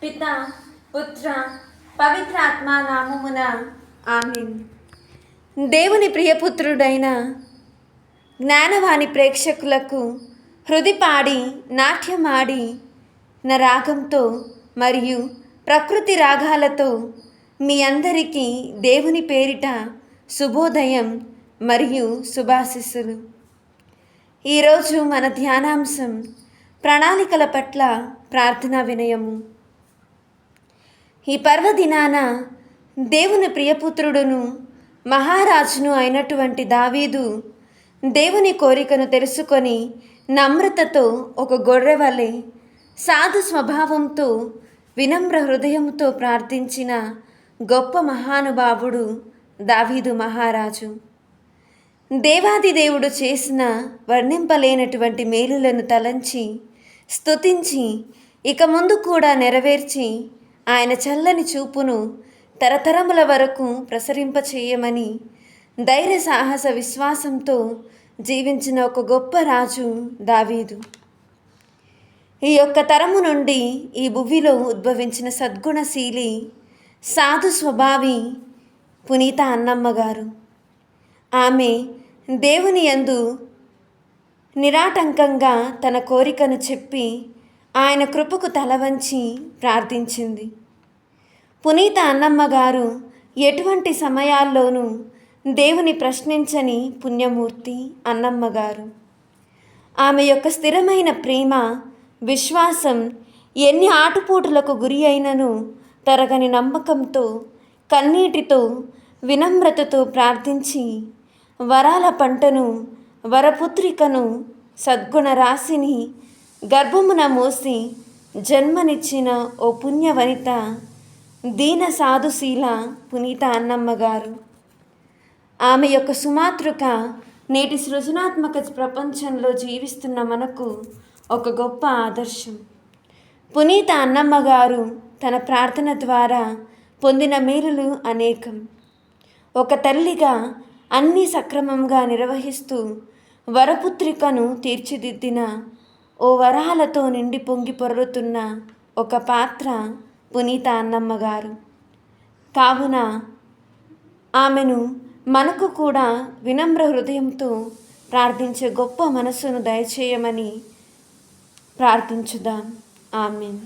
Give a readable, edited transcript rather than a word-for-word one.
పిత పుత్ర పవిత్రాత్మ నామమున ఆమేన్. దేవుని ప్రియపుత్రుడైన జ్ఞానవాణి ప్రేక్షకులకు హృదిపాడి నాట్యమాడి నా రాగంతో మరియు ప్రకృతి రాగాలతో మీ అందరికీ దేవుని పేరిట శుభోదయం మరియు శుభాశీస్సులు. ఈరోజు మన ధ్యానాంశం ప్రణాళికల పట్ల ప్రార్థనా వినయము. ఈ పర్వదినాన దేవుని ప్రియపుత్రుడును మహారాజును అయినటువంటి దావీదు దేవుని కోరికను తెలుసుకొని నమ్రతతో ఒక గొర్రె వలె సాధు స్వభావంతో వినమ్ర హృదయంతో ప్రార్థించిన గొప్ప మహానుభావుడు దావీదు మహారాజు. దేవాది దేవుడు చేసిన వర్ణింపలేనటువంటి మేలులను తలంచి స్తుతించి ఇక ముందు కూడా నెరవేర్చి ఆయన చల్లని చూపును తరతరముల వరకు ప్రసరింపచేయమని ధైర్య సాహస విశ్వాసంతో జీవించిన ఒక గొప్ప రాజు దావీదు. ఈ యొక్క తరము నుండి ఈ భువిలో ఉద్భవించిన సద్గుణశీలి సాధు స్వభావి పునీత అన్నమ్మ గారు. ఆమె దేవుని యందు నిరాటంకంగా తన కోరికను చెప్పి ఆయన కృపకు తలవంచి ప్రార్థించింది. పునీత అన్నమ్మ గారు ఎటువంటి సమయాల్లోనూ దేవుని ప్రశ్నించని పుణ్యమూర్తి అన్నమ్మ గారు. ఆమె యొక్క స్థిరమైన ప్రేమ విశ్వాసం ఎన్ని ఆటుపోటులకు గురి అయినను తరగని నమ్మకంతో కన్నీటితో వినమ్రతతో ప్రార్థించి వరాల పంటను వరపుత్రికను సద్గుణ రాశిని గర్భమున మోసి జన్మనిచ్చిన ఓ పుణ్యవనిత దీన సాధుశీల పునీత అన్నమ్మ గారు. ఆమె యొక్క సుమాతృక నేటి సృజనాత్మక ప్రపంచంలో జీవిస్తున్న మనకు ఒక గొప్ప ఆదర్శం. పునీత అన్నమ్మ గారు తన ప్రార్థన ద్వారా పొందిన మేలులు అనేకం. ఒక తల్లిగా అన్నీ సక్రమంగా నిర్వహిస్తూ వరపుత్రికను తీర్చిదిద్దిన ఓ వరాలతో నిండి పొంగి పొర్లుతున్న ఒక పాత్ర పునీత అన్నమ్మ గారు. కావున ఆమెను మనకు కూడా వినమ్ర హృదయంతో ప్రార్థించే గొప్ప మనస్సును దయచేయమని ప్రార్థించుదాం. ఆమేన్.